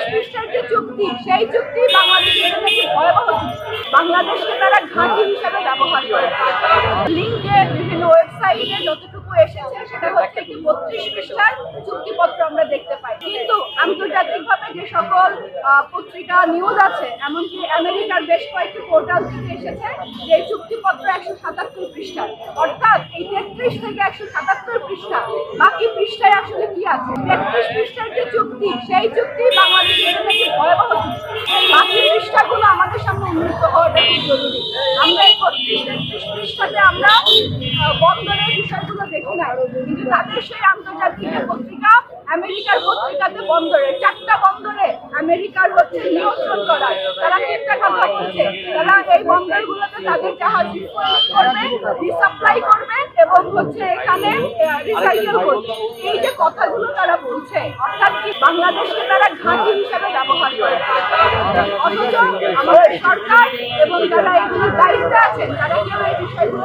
33 পৃষ্ঠার যে চুক্তি, সেই চুক্তি বাংলাদেশের জন্য একটি ভয়াবহ চুক্তি। বাংলাদেশকে তারা ঘাঁটি হিসাবে ব্যবহার করে। লিঙ্কে বিভিন্ন ওয়েবসাইটে যতটুকু এসেছে সেটা হচ্ছে একটি 32 পৃষ্ঠার চুক্তিপত্র আমরা দেখতে পাই। কিন্তু আন্তর্জাতিকভাবে যে সকল পত্রিকা নিউজ আছে, এমনকি আমেরিকার বেশ কয়েকটি পোর্টাল থেকে এসেছে যে এই চুক্তিপত্র 177 পৃষ্ঠার, অর্থাৎ এই 33 থেকে 177 পৃষ্ঠা, বাকি পৃষ্ঠায় আসলে কি আছে? 33 পৃষ্ঠার যে চুক্তি, সেই চুক্তি বাংলাদেশের জন্য একটি ভয়াবহ চুক্তি। বাকি পৃষ্ঠাগুলো আমাদের সামনে উন্মুক্ত হওয়াটা খুব জরুরি। আমরা এই 32-33 পৃষ্ঠাতে আমরা বন্দরের বিষয়গুলো দেখি না, কিন্তু তাদের সেই আন্তর্জাতিক পত্রিকা, আমেরিকার পত্রিকাতে বন্দরে 4টা বন্দরে আমেরিকার হচ্ছে নিয়ন্ত্রণ করার তারা চিন্তা কথা বলছে। তারা এই বন্দরগুলোতে তাদের জাহাজ করবে, রিসাপ্লাই করবে এবং হচ্ছে এখানে রিসাইকেল করবে। এই যে কথাগুলো তারা বলছে, অর্থাৎ কি বাংলাদেশকে তারা ঘাঁটি হিসাবে ব্যবহার করে। অথচ আমাদের সরকার এবং যারা এগুলোর দায়িত্বে আছেন তারা কেউ এই বিষয়গুলো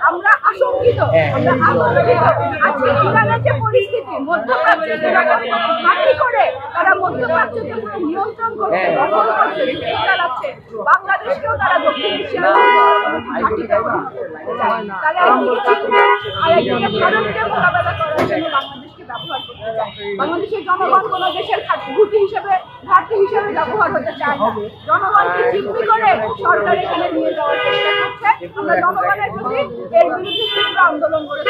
আমরা আশঙ্কিত, আমরা আতঙ্কিত। আজকে ইরানের যে পরিস্থিতি, মধ্যপ্রাচ্যে ঘাঁটি করে তারা মধ্যপ্রাচ্যকে পুরো নিয়ন্ত্রণ করছে, দখল করছে, যুদ্ধ চালাচ্ছে। বাংলাদেশকেও তারা দক্ষিণ এশিয়ার ঘাঁটিতে তারা একদিকে চীনকে আর একদিকে ভারতকে মোকাবেলা করার জন্য বাংলাদেশকে ব্যবহার করতে চায়। বাংলাদেশের জনগণ কোনো দেশের ঘাঁটি হিসেবে ব্যবহার হতে চায় না। জনগণকে জিম্মি করে সরকার এখানে নিয়ে যাওয়ার চেষ্টা করছে। আমরা জনগণের প্রতি এর বিরুদ্ধে তীব্র আন্দোলন করে